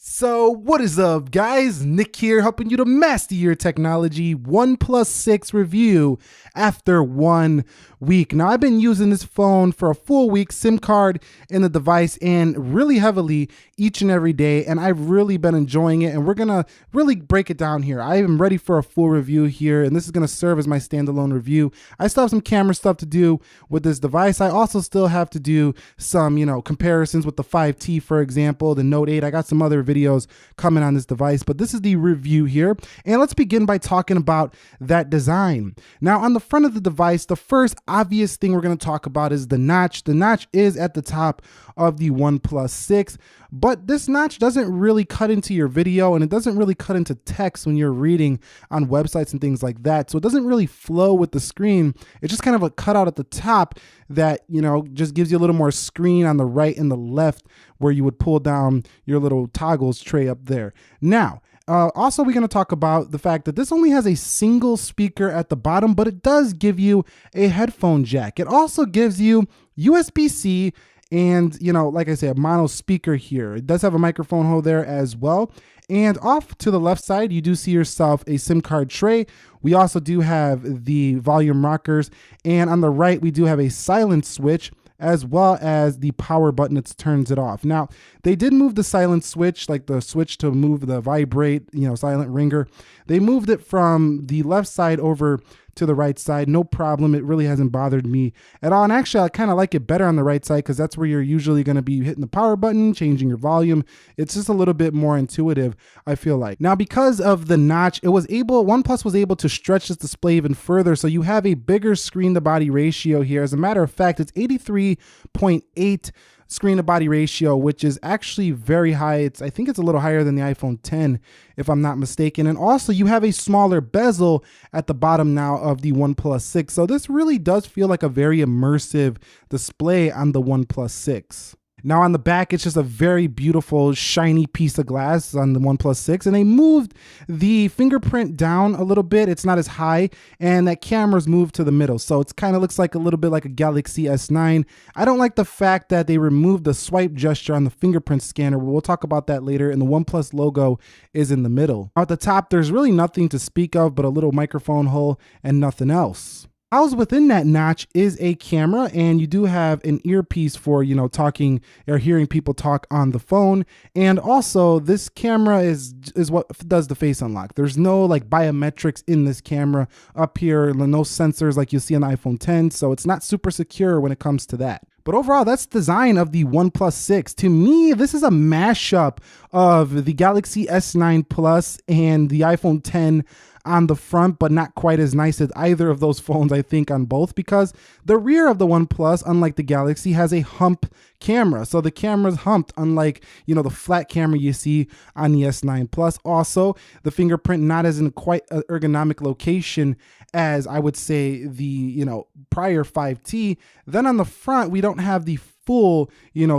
So what is up, guys? Nick here, helping you to master your technology. OnePlus 6 review after 1 week. Now, I've been using this phone for a full week, SIM card in the device, and really heavily each and every day, and I've really been enjoying it, and we're gonna really break it down here. I am ready for a full review here, and this is gonna serve as my standalone review. I still have some camera stuff to do with this device. I also still have to do some, comparisons with the 5T, for example, the Note 8. I got some other videos coming on this device, but this is the review here. And let's begin by talking about that design. Now, on the front of the device, the first obvious thing we're going to talk about is the notch. The notch is at the top of the OnePlus 6, but this notch doesn't really cut into your video, and it doesn't really cut into text when you're reading on websites and things like that. So it doesn't really flow with the screen. It's just kind of a cutout at the top that, just gives you a little more screen on the right and the left where you would pull down your little toggles tray up there. Now, also, we're going to talk about the fact that this only has a single speaker at the bottom, but it does give you a headphone jack. It also gives you USB-C and, like I said, a mono speaker here. It does have a microphone hole there as well. And off to the left side, you do see yourself a SIM card tray. We also do have the volume rockers. And on the right, we do have a silent switch, as well as the power button that turns it off. Now, they did move the silent switch, like the switch to move the vibrate, silent ringer. They moved it from the left side over to the right side. No problem. It really hasn't bothered me at all. And actually, I kind of like it better on the right side because that's where you're usually going to be hitting the power button, changing your volume. It's just a little bit more intuitive, I feel like. Now, because of the notch, OnePlus was able to stretch this display even further. So you have a bigger screen to body ratio here. As a matter of fact, it's 83.8 screen to body ratio, which is actually very high. I think it's a little higher than the iPhone 10, if I'm not mistaken. And also, you have a smaller bezel at the bottom now of the OnePlus 6. So this really does feel like a very immersive display on the OnePlus 6. Now on the back, it's just a very beautiful, shiny piece of glass on the OnePlus 6, and they moved the fingerprint down a little bit. It's not as high, and that camera's moved to the middle, so it kind of looks like a little bit like a Galaxy S9. I don't like the fact that they removed the swipe gesture on the fingerprint scanner, but we'll talk about that later, and the OnePlus logo is in the middle. Now at the top, there's really nothing to speak of but a little microphone hole and nothing else. Housed within that notch is a camera, and you do have an earpiece for, talking or hearing people talk on the phone. And also, this camera is what does the face unlock. There's no biometrics in this camera up here, no sensors like you see on the iPhone 10, so it's not super secure when it comes to that. But overall, that's the design of the OnePlus 6. To me, this is a mashup of the Galaxy S9 Plus and the iPhone 10 on the front, but not quite as nice as either of those phones, I think, on both, because the rear of the OnePlus, unlike the Galaxy, has a hump camera. So the camera's humped, unlike, the flat camera you see on the S9 Plus. Also, the fingerprint not as in quite an ergonomic location as I would say the, prior 5T. Then on the front, we don't have the full,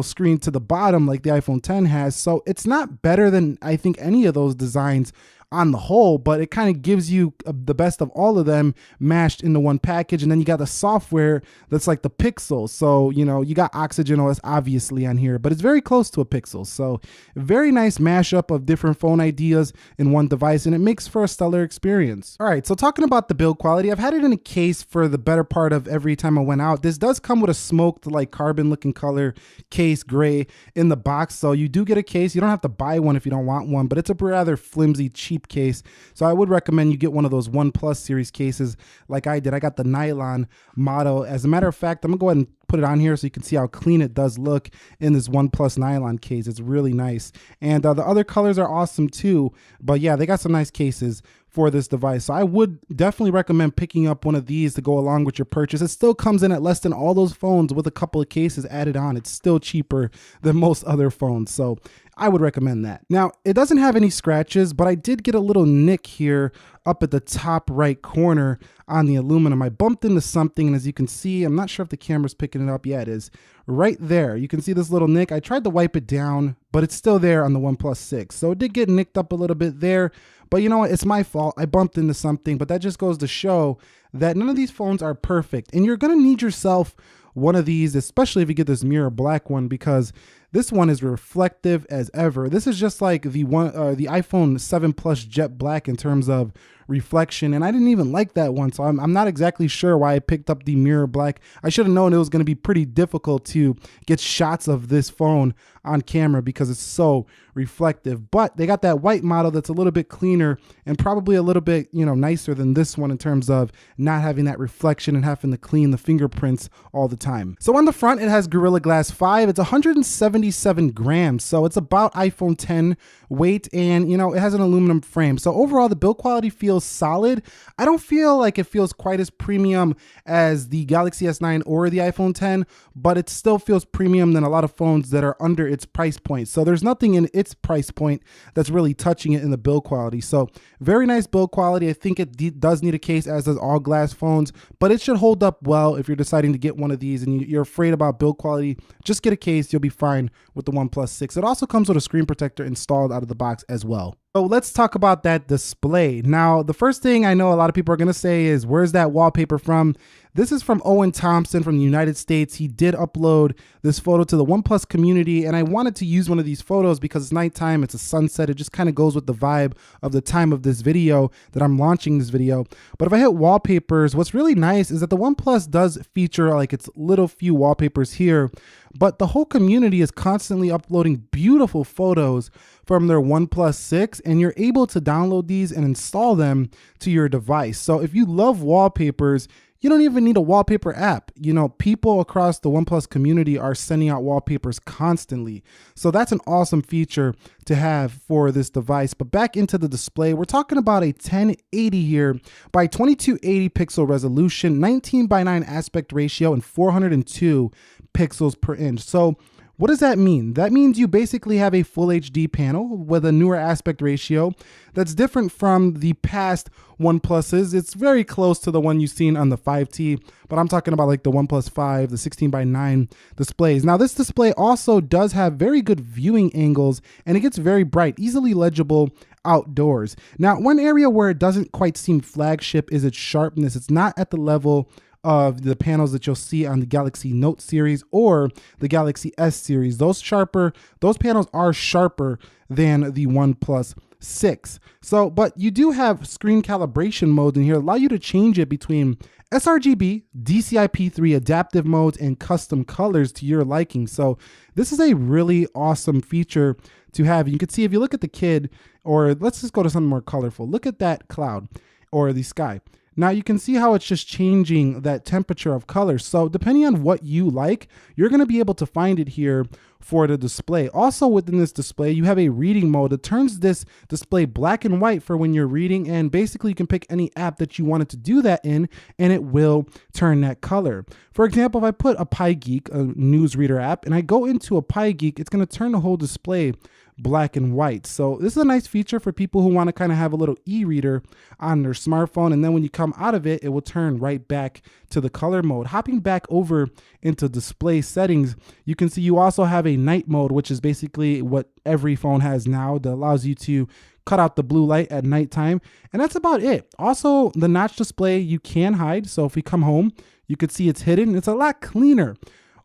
screen to the bottom like the iPhone 10 has. So it's not better than I think any of those designs on the whole, but it kind of gives you the best of all of them mashed into one package. And then you got the software that's like the Pixel. So, you got Oxygen OS obviously on here, but it's very close to a Pixel. So very nice mashup of different phone ideas in one device, and it makes for a stellar experience. All right, so talking about the build quality, I've had it in a case for the better part of every time I went out. This does come with a smoked carbon looking color case, gray, in the box. So you do get a case. You don't have to buy one if you don't want one, but it's a rather flimsy, cheap case. So I would recommend you get one of those OnePlus series cases like I did. I got the nylon model. As a matter of fact, I'm gonna go ahead and put it on here so you can see how clean it does look in this OnePlus nylon case. It's really nice. And the other colors are awesome too. But yeah, they got some nice cases for this device. So I would definitely recommend picking up one of these to go along with your purchase. It still comes in at less than all those phones with a couple of cases added on. It's still cheaper than most other phones. So I would recommend that. Now, it doesn't have any scratches, but I did get a little nick here up at the top right corner on the aluminum. I bumped into something, and as you can see, I'm not sure if the camera's picking it up. Yeah, it is. Right there, you can see this little nick. I tried to wipe it down, but it's still there on the OnePlus 6. So it did get nicked up a little bit there, but you know what? It's my fault. I bumped into something, but that just goes to show that none of these phones are perfect, and you're gonna need yourself one of these, especially if you get this mirror black one, because This one is reflective as ever. This is just like the iPhone 7 Plus jet black in terms of reflection, and I didn't even like that one, so I'm not exactly sure why I picked up the mirror black. I should have known it was going to be pretty difficult to get shots of this phone on camera because it's so reflective. But they got that white model that's a little bit cleaner and probably a little bit, you know, nicer than this one in terms of not having that reflection and having to clean the fingerprints all the time. So on the front, it has Gorilla Glass 5. It's 177 grams, so it's about iPhone 10 weight, and you know, it has an aluminum frame. So overall, the build quality feels solid. I don't feel like it feels quite as premium as the Galaxy S9 or the iPhone 10, but it still feels premium than a lot of phones that are under its price point. So there's nothing in its price point that's really touching it in the build quality. So very nice build quality. I think it does need a case, as does all glass phones, but it should hold up well if you're deciding to get one of these and you're afraid about build quality. Just get a case, you'll be fine with the OnePlus 6. It also comes with a screen protector installed out of the box as well. So let's talk about that display. Now, the first thing I know a lot of people are gonna say is, where's that wallpaper from? This is from Owen Thompson from the United States. He did upload this photo to the OnePlus community, and I wanted to use one of these photos because it's nighttime, it's a sunset. It just kind of goes with the vibe of the time of this video that I'm launching this video. But if I hit wallpapers, what's really nice is that the OnePlus does feature like its little few wallpapers here, but the whole community is constantly uploading beautiful photos from their OnePlus 6, and you're able to download these and install them to your device. So if you love wallpapers, you don't even need a wallpaper app. You know, people across the OnePlus community are sending out wallpapers constantly. So that's an awesome feature to have for this device. But back into the display, we're talking about a 1080 here by 2280 pixel resolution, 19:9 aspect ratio, and 402 pixels per inch. So what does that mean? That means you basically have a full HD panel with a newer aspect ratio that's different from the past OnePluses. It's very close to the one you've seen on the 5T, but I'm talking about like the OnePlus 5, the 16:9 displays. Now this display also does have very good viewing angles, and it gets very bright, easily legible outdoors. Now, one area where it doesn't quite seem flagship is its sharpness. It's not at the level of the panels that you'll see on the Galaxy Note series or the Galaxy S series. Those panels are sharper than the OnePlus 6. So, but you do have screen calibration modes in here, allow you to change it between sRGB, DCI-P3 adaptive modes, and custom colors to your liking. So this is a really awesome feature to have. You can see if you look at the kid, or let's just go to something more colorful. Look at that cloud or the sky. Now you can see how it's just changing that temperature of color. So depending on what you like, you're going to be able to find it here for the display. Also within this display, you have a reading mode that turns this display black and white for when you're reading, and basically you can pick any app that you wanted to do that in and it will turn that color. For example, if I put a PyGeek, a newsreader app, and I go into a PyGeek, it's going to turn the whole display black and white. So this is a nice feature for people who want to kind of have a little e-reader on their smartphone, and then when you come out of it, it will turn right back to the color mode. Hopping back over into display settings, you can see you also have a night mode, which is basically what every phone has now, that allows you to cut out the blue light at nighttime, and that's about it. Also, the notch display you can hide, so if we come home, you could see it's hidden. It's a lot cleaner.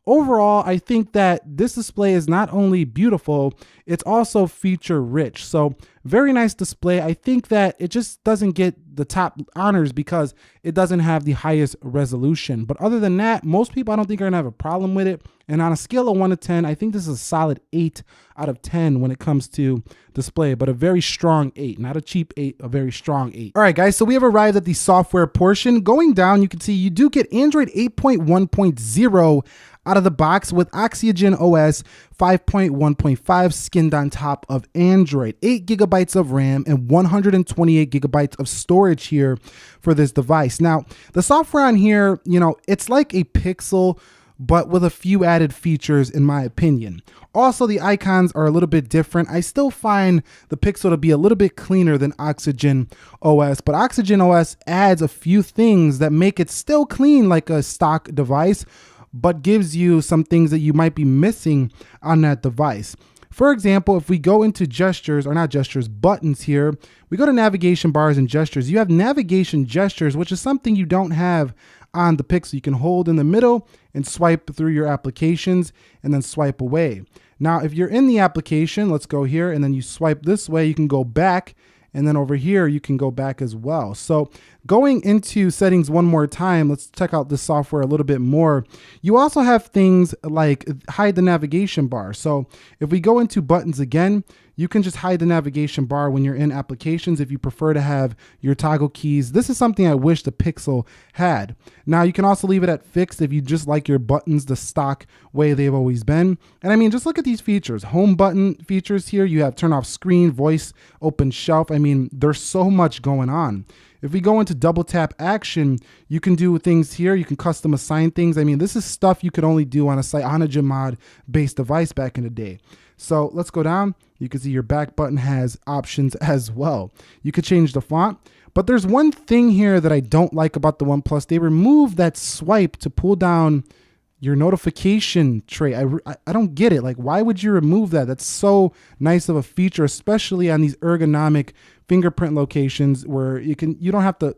Overall, I think that this display is not only beautiful, it's also feature rich. So very nice display. I think that it just doesn't get the top honors because it doesn't have the highest resolution. But other than that, most people I don't think are gonna have a problem with it. And on a scale of 1 to 10, I think this is a solid 8 out of 10 when it comes to display, but a very strong 8, not a cheap 8, a very strong 8. All right, guys, so we have arrived at the software portion. Going down, you can see you do get Android 8.1.0 out of the box with Oxygen OS 5.1.5 skinned on top of Android. 8 gigabytes of RAM and 128 gigabytes of storage here for this device. Now, the software on here, you know, it's like a Pixel, but with a few added features in my opinion. Also, the icons are a little bit different. I still find the Pixel to be a little bit cleaner than Oxygen OS, but Oxygen OS adds a few things that make it still clean like a stock device, but gives you some things that you might be missing on that device. For example, if we go into gestures, or not gestures, buttons here, we go to navigation bars and gestures. You have navigation gestures, which is something you don't have on the Pixel. You can hold in the middle and swipe through your applications and then swipe away. Now, if you're in the application, let's go here, and then you swipe this way, you can go back, and then over here, you can go back as well. So going into settings one more time, let's check out this software a little bit more. You also have things like hide the navigation bar. So if we go into buttons again, you can just hide the navigation bar when you're in applications if you prefer to have your toggle keys. This is something I wish the Pixel had. Now you can also leave it at fixed if you just like your buttons the stock way they've always been. And I mean, just look at these features. Home button features here. You have turn off screen, voice, open shelf. I mean, there's so much going on. If we go into double tap action, you can do things here. You can custom assign things. I mean, this is stuff you could only do on a CyanogenMod based device back in the day. So let's go down. You can see your back button has options as well. You could change the font, but there's one thing here that I don't like about the OnePlus. They removed that swipe to pull down your notification tray. I don't get it. Like, why would you remove that? That's so nice of a feature, especially on these ergonomic fingerprint locations where you don't have to,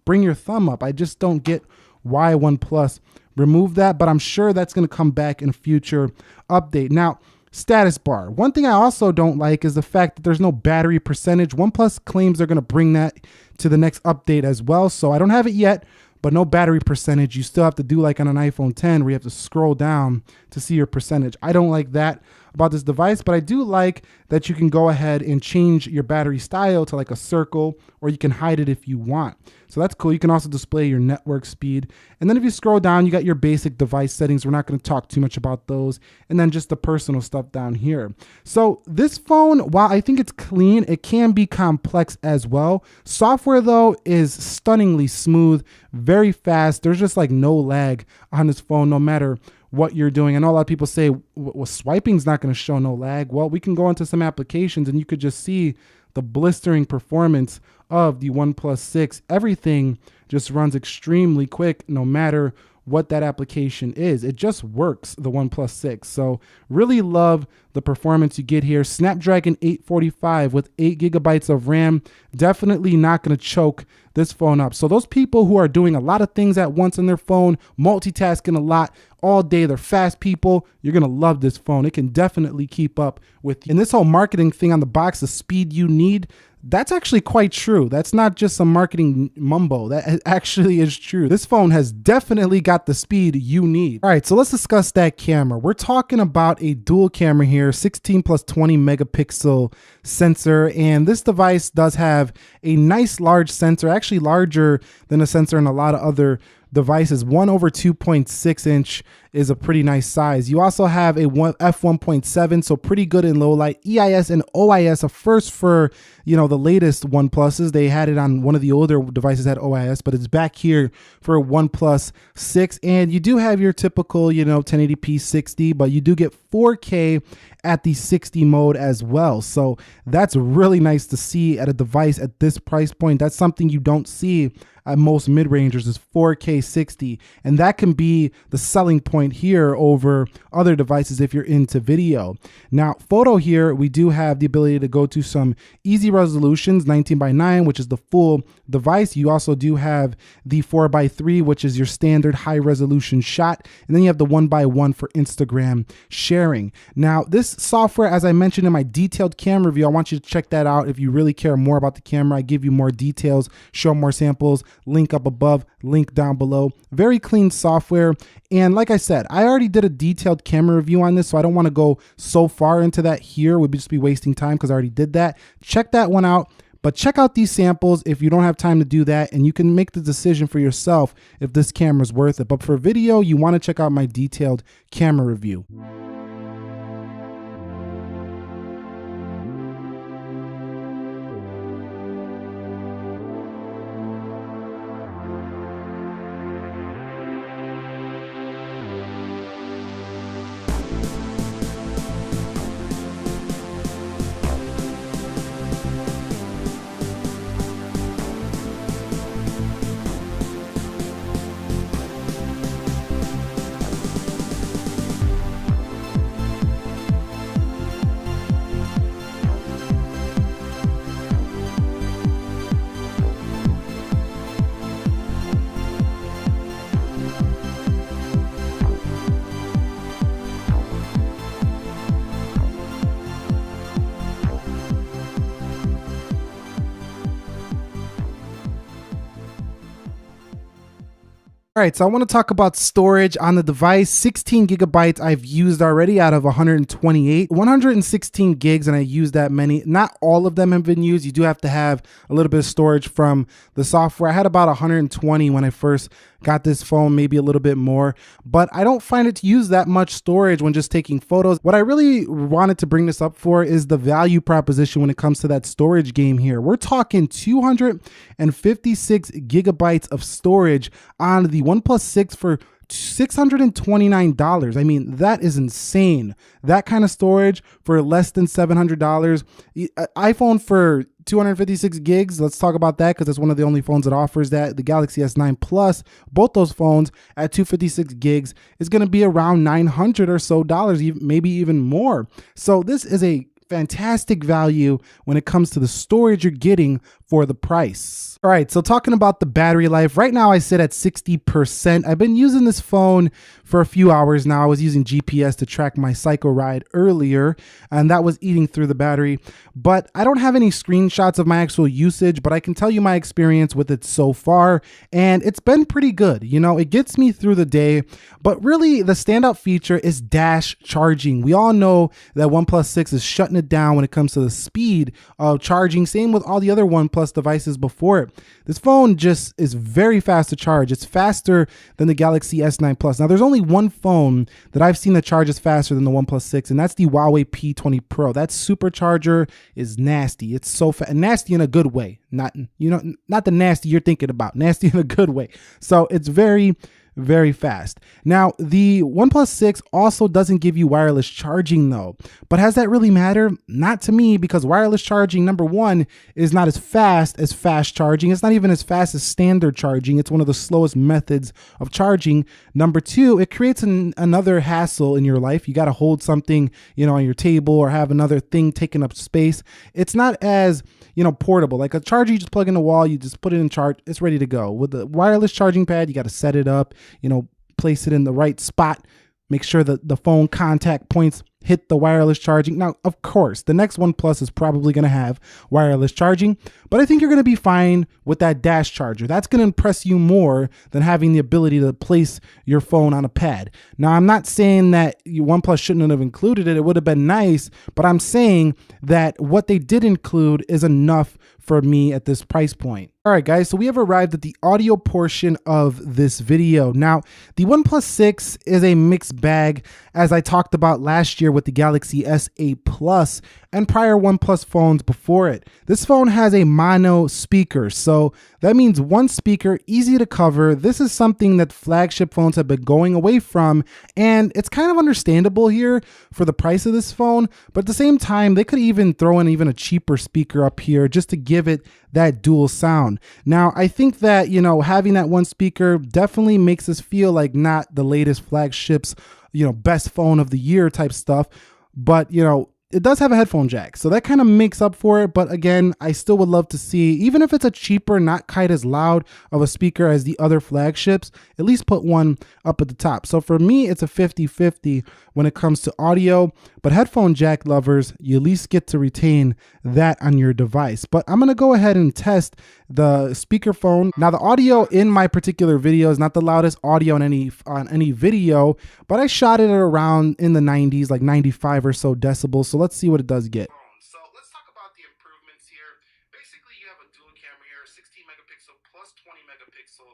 bring your thumb up. I just don't get why OnePlus removed that, but I'm sure that's going to come back in a future update. Now, status bar. One thing I also don't like is the fact that there's no battery percentage. OnePlus claims they're going to bring that to the next update as well. So I don't have it yet, but no battery percentage. You still have to do like on an iPhone 10 where you have to scroll down to see your percentage. I don't like that about this device, but I do like that you can go ahead and change your battery style to like a circle, or you can hide it if you want. So that's cool. You can also display your network speed. And then if you scroll down, you got your basic device settings. We're not going to talk too much about those. And then just the personal stuff down here. So this phone, while I think it's clean, it can be complex as well. Software though is stunningly smooth, very fast. There's just like no lag on this phone, no matter what you're doing. I know a lot of people say, well, swiping's not going to show no lag. Well, we can go into some applications and you could just see the blistering performance of the OnePlus 6. Everything just runs extremely quick no matter what that application is. It just works, the OnePlus 6. So really love the performance you get here. Snapdragon 845 with 8 gigabytes of RAM. Definitely not going to choke this phone up. So those people who are doing a lot of things at once on their phone, multitasking a lot all day, they're fast people, you're going to love this phone. It can definitely keep up with you. And this whole marketing thing on the box, the speed you need, that's actually quite true. That's not just some marketing mumbo. That actually is true. This phone has definitely got the speed you need. All right, so let's discuss that camera. We're talking about a dual camera here, 16 plus 20 megapixel sensor. And this device does have a nice large sensor, actually larger than a sensor in a lot of other devices. 1/2.6 inch is a pretty nice size. You also have a f1.7, so pretty good in low light. EIS and OIS, a first for the latest OnePluses. They had it on one of the older devices had OIS, but it's back here for OnePlus 6. And you do have your typical 1080p 60, but you do get 4K at the 60 mode as well. So that's really nice to see at a device at this price point. That's something you don't see at most mid-rangers, is 4K 60. And that can be the selling point here over other devices if you're into video. Now, photo here, we do have the ability to go to some easy resolutions, 19:9, which is the full device. You also do have the 4:3, which is your standard high resolution shot. And then you have the 1:1 for Instagram sharing. Now, this software, as I mentioned in my detailed camera review, I want you to check that out if you really care more about the camera. I give you more details, show more samples. Link up above, link down below. Very clean software. And like I said, I already did a detailed camera review on this, so I don't want to go so far into that here. We'd just be wasting time because I already did that. Check that one out. But check out these samples if you don't have time to do that, and you can make the decision for yourself if this camera is worth it. But for video, you want to check out my detailed camera review. All right, so I want to talk about storage on the device. 16 gigabytes I've used already out of 128, 116 gigs, and I used that many. Not all of them have been used. You do have to have a little bit of storage from the software. I had about 120 when I first got this phone, maybe a little bit more, but I don't find it to use that much storage when just taking photos. What I really wanted to bring this up for is the value proposition when it comes to that storage game here. We're talking 256 gigabytes of storage on the OnePlus 6 for $629. I mean, that is insane. That kind of storage for less than $700. iPhone for 256 gigs. Let's talk about that because it's one of the only phones that offers that. The Galaxy S9 Plus, both those phones at 256 gigs is going to be around $900 or so, maybe even more. So this is a fantastic value when it comes to the storage you're getting for the price. All right, so talking about the battery life, right now I sit at 60%. I've been using this phone for a few hours now. I was using GPS to track my cycle ride earlier, and that was eating through the battery. But I don't have any screenshots of my actual usage, but I can tell you my experience with it so far, and it's been pretty good. You know, it gets me through the day, but really the standout feature is dash charging. We all know that OnePlus 6 is shutting it down when it comes to the speed of charging. Same with all the other OnePlus devices before it. This phone just is very fast to charge. It's faster than the Galaxy S9 Plus. Now, there's only one phone that I've seen that charges faster than the OnePlus 6, and that's the Huawei P20 Pro. That supercharger is nasty. It's so fast, nasty in a good way. Not the nasty you're thinking about, nasty in a good way. So it's very fast. Now, the OnePlus 6 also doesn't give you wireless charging though, but has that really matter? Not to me, because wireless charging, number one, is not as fast charging. It's not even as fast as standard charging. It's one of the slowest methods of charging. Number two, it creates another hassle in your life. You got to hold something, on your table or have another thing taking up space. It's not as, portable. Like a charger, you just plug in the wall, you just put it in charge, it's ready to go. With the wireless charging pad, you got to set it up, place it in the right spot, make sure that the phone contact points hit the wireless charging. Now, of course, the next OnePlus is probably going to have wireless charging, but I think you're going to be fine with that dash charger. That's going to impress you more than having the ability to place your phone on a pad. Now, I'm not saying that OnePlus shouldn't have included it. It would have been nice, but I'm saying that what they did include is enough for me at this price point. All right, guys, so we have arrived at the audio portion of this video. Now, the OnePlus 6 is a mixed bag, as I talked about last year with the Galaxy S8 Plus and prior OnePlus phones before it. This phone has a mono speaker, so that means one speaker, easy to cover. This is something that flagship phones have been going away from, and it's kind of understandable here for the price of this phone, but at the same time, they could even throw in even a cheaper speaker up here just to give it that dual sound. Now, I think that, having that one speaker definitely makes us feel like not the latest flagships, best phone of the year type stuff, but, it does have a headphone jack, so that kind of makes up for it. But again, I still would love to see, even if it's a cheaper, not quite as loud of a speaker as the other flagships, at least put one up at the top. So for me, it's a 50-50 when it comes to audio, but headphone jack lovers, you at least get to retain that on your device. But I'm gonna go ahead and test the speakerphone. Now, the audio in my particular video is not the loudest audio on any video, but I shot it at around in the 90s, like 95 or so decibels. So let's see what it does get. So let's talk about the improvements here. Basically, you have a dual camera here, 16 megapixel plus 20 megapixel.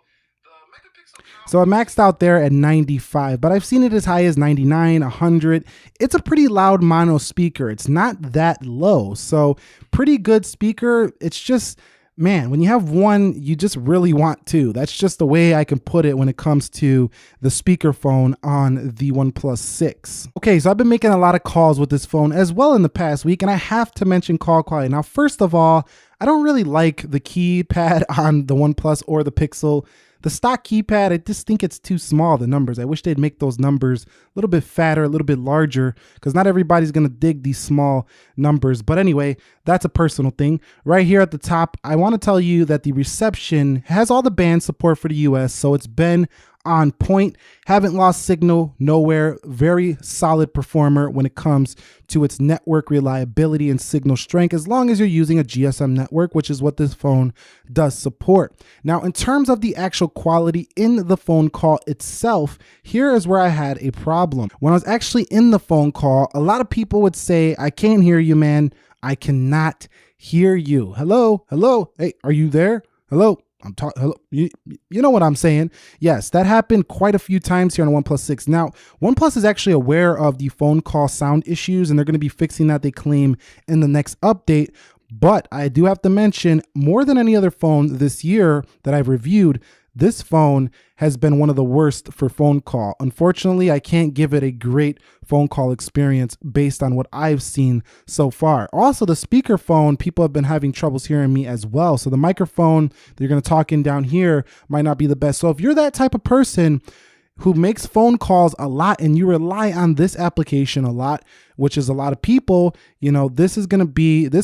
The megapixel count, so I maxed out there at 95, but I've seen it as high as 99, 100. It's a pretty loud mono speaker. It's not that low, so pretty good speaker. It's just, man, when you have one, you just really want two. That's just the way I can put it when it comes to the speakerphone on the OnePlus 6. Okay, so I've been making a lot of calls with this phone as well in the past week, and I have to mention call quality. Now, first of all, I don't really like the keypad on the OnePlus or the Pixel. The stock keypad, I just think it's too small, the numbers. I wish they'd make those numbers a little bit fatter, a little bit larger, because not everybody's gonna dig these small numbers. But anyway, that's a personal thing. Right here at the top, I wanna tell you that the reception has all the band support for the US, so it's been on point. Haven't lost signal nowhere. Very solid performer when it comes to its network reliability and signal strength, as long as you're using a GSM network, which is what this phone does support. Now, in terms of the actual quality in the phone call itself, here is where I had a problem. When I was actually in the phone call, a lot of people would say, "I can't hear you, man. I cannot hear you. Hello, hello. Hey, are you there? Hello." I'm talking. Hello, you know what I'm saying? Yes, that happened quite a few times here on the OnePlus 6. Now, OnePlus is actually aware of the phone call sound issues, and they're going to be fixing that, they claim, in the next update. But I do have to mention, more than any other phone this year that I've reviewed, this phone has been one of the worst for phone call. Unfortunately, I can't give it a great phone call experience based on what I've seen so far. Also, the speakerphone, people have been having troubles hearing me as well. So the microphone that you're going to talk in down here might not be the best. So if you're that type of person who makes phone calls a lot and you rely on this application a lot, which is a lot of people, you know, this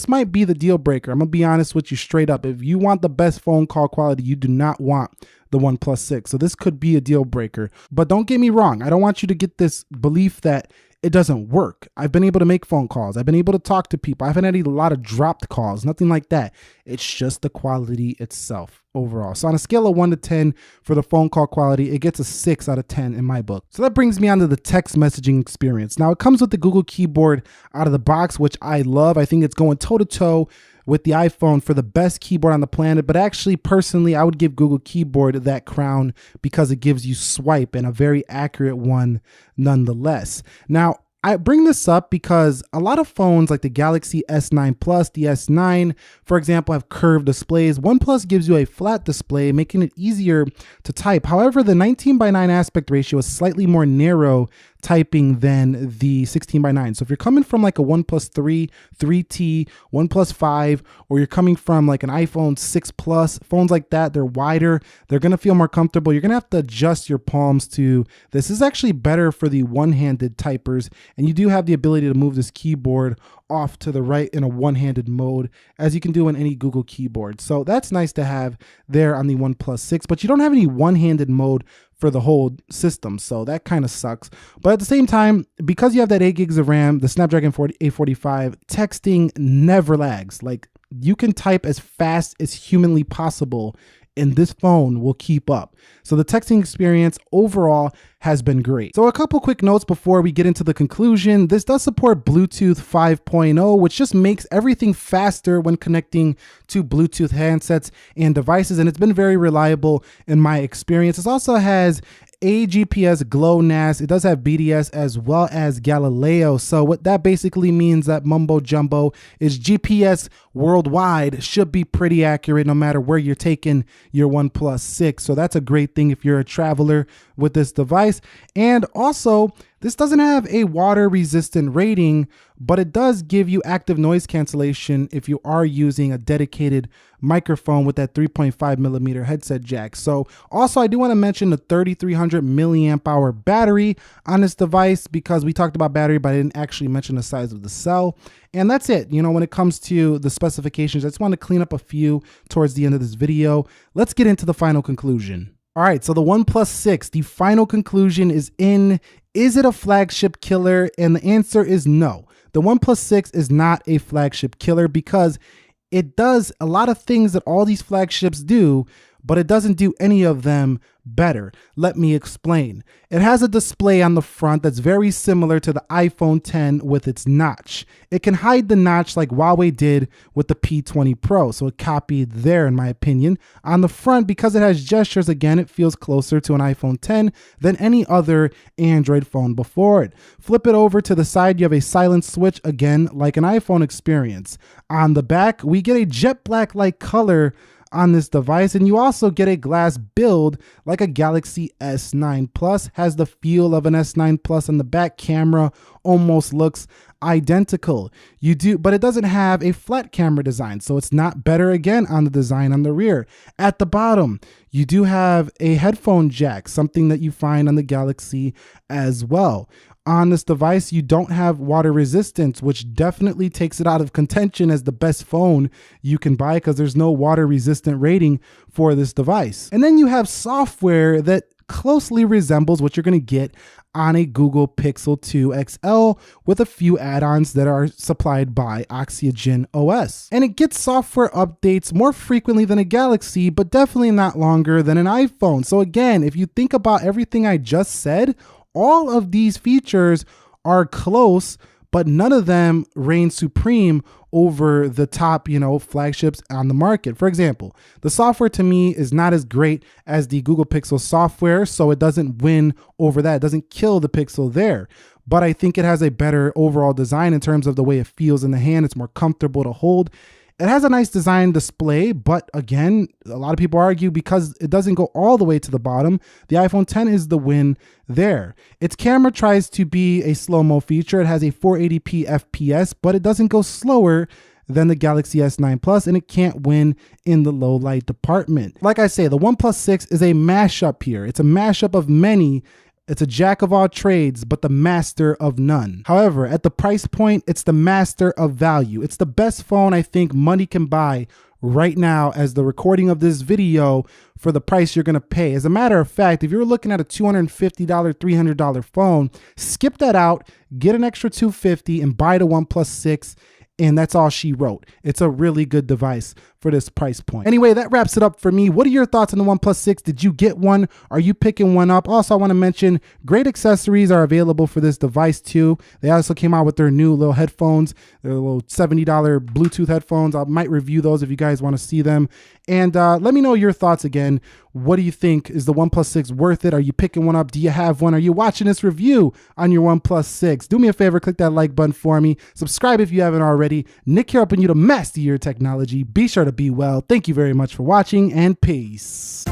might be the deal breaker. I'm gonna be honest with you straight up. If you want the best phone call quality, you do not want the OnePlus 6. So this could be a deal breaker. But don't get me wrong. I don't want you to get this belief that it doesn't work. I've been able to make phone calls. I've been able to talk to people. I haven't had a lot of dropped calls, nothing like that. It's just the quality itself overall. So on a scale of 1 to 10 for the phone call quality, it gets a 6 out of 10 in my book. So that brings me on to the text messaging experience. Now it comes with the Google keyboard out of the box, which I love. I think it's going toe to toe with the iPhone for the best keyboard on the planet. But actually, personally, I would give Google Keyboard that crown because it gives you swipe, and a very accurate one nonetheless. Now, I bring this up because a lot of phones like the Galaxy S9 Plus, the S9, for example, have curved displays. OnePlus gives you a flat display, making it easier to type. However, the 19:9 aspect ratio is slightly more narrow typing than the 16:9. So if you're coming from like a OnePlus 3, 3T, OnePlus 5, or you're coming from like an iPhone 6 Plus, phones like that, they're wider, they're gonna feel more comfortable. You're gonna have to adjust your palms to this. Is actually better for the one-handed typers, and you do have the ability to move this keyboard off to the right in a one-handed mode, as you can do in any Google keyboard. So that's nice to have there on the OnePlus 6, but you don't have any one-handed mode for the whole system, so that kind of sucks. But at the same time, because you have that 8 gigs of RAM, the Snapdragon 845, texting never lags. Like, you can type as fast as humanly possible and this phone will keep up. So the texting experience overall has been great. So a couple quick notes before we get into the conclusion. This does support Bluetooth 5.0, which just makes everything faster when connecting to Bluetooth handsets and devices, and it's been very reliable in my experience. It also has AGPS, GLONASS. It does have BDS as well as Galileo. So what that basically means, that mumbo jumbo, is GPS worldwide should be pretty accurate no matter where you're taking your OnePlus 6. So that's a great thing if you're a traveler with this device. And also, this doesn't have a water resistant rating, but it does give you active noise cancellation if you are using a dedicated microphone with that 3.5 millimeter headset jack. So also, I do want to mention the 3300 milliamp hour battery on this device, because we talked about battery, but I didn't actually mention the size of the cell. And that's it. You know, when it comes to the specifications, I just want to clean up a few towards the end of this video. Let's get into the final conclusion. All right, so the OnePlus 6, the final conclusion is in. Is it a flagship killer? And the answer is no. The OnePlus 6 is not a flagship killer because it does a lot of things that all these flagships do, but it doesn't do any of them better. Let me explain. It has a display on the front that's very similar to the iPhone 10 with its notch. It can hide the notch like Huawei did with the P20 Pro, so it copied there in my opinion. On the front, because it has gestures, again, it feels closer to an iPhone 10 than any other Android phone before it. Flip it over to the side, you have a silent switch, again, like an iPhone experience. On the back, we get a jet black-like color on this device, and you also get a glass build like a Galaxy S9 Plus. Has the feel of an S9 Plus, and the back camera almost looks identical. But it doesn't have a flat camera design, so it's not better again on the design on the rear. At the bottom, you do have a headphone jack, something that you find on the Galaxy as well. On this device, you don't have water resistance, which definitely takes it out of contention as the best phone you can buy, because there's no water resistant rating for this device. And then you have software that closely resembles what you're going to get on a Google Pixel 2 XL with a few add-ons that are supplied by Oxygen OS. And it gets software updates more frequently than a Galaxy, but definitely not longer than an iPhone. So again, if you think about everything I just said, all of these features are close, but none of them reign supreme over the top, flagships on the market. For example, the software to me is not as great as the Google Pixel software, so it doesn't win over that. It doesn't kill the Pixel there. But I think it has a better overall design in terms of the way it feels in the hand. It's more comfortable to hold. It has a nice design display, but again, a lot of people argue because it doesn't go all the way to the bottom, the iPhone X is the win there. Its camera tries to be a slow-mo feature. It has a 480p FPS, but it doesn't go slower than the Galaxy S9 Plus, and it can't win in the low light department. Like I say, the OnePlus 6 is a mashup here. It's a mashup of many. It's a jack of all trades, but the master of none. However, at the price point, it's the master of value. It's the best phone I think money can buy right now as the recording of this video for the price you're gonna pay. As a matter of fact, if you're looking at a $250, $300 phone, skip that out, get an extra $250 and buy the OnePlus 6. And that's all she wrote. It's a really good device for this price point. Anyway, that wraps it up for me. What are your thoughts on the OnePlus 6? Did you get one? Are you picking one up? Also, I want to mention great accessories are available for this device too. They also came out with their new little headphones, their little $70 Bluetooth headphones. I might review those if you guys want to see them. And let me know your thoughts again. What do you think? Is the OnePlus 6 worth it? Are you picking one up? Do you have one? Are you watching this review on your OnePlus 6? Do me a favor, click that like button for me. Subscribe if you haven't already. Nick here helping you to master your technology. Be sure to be well. Thank you very much for watching and peace.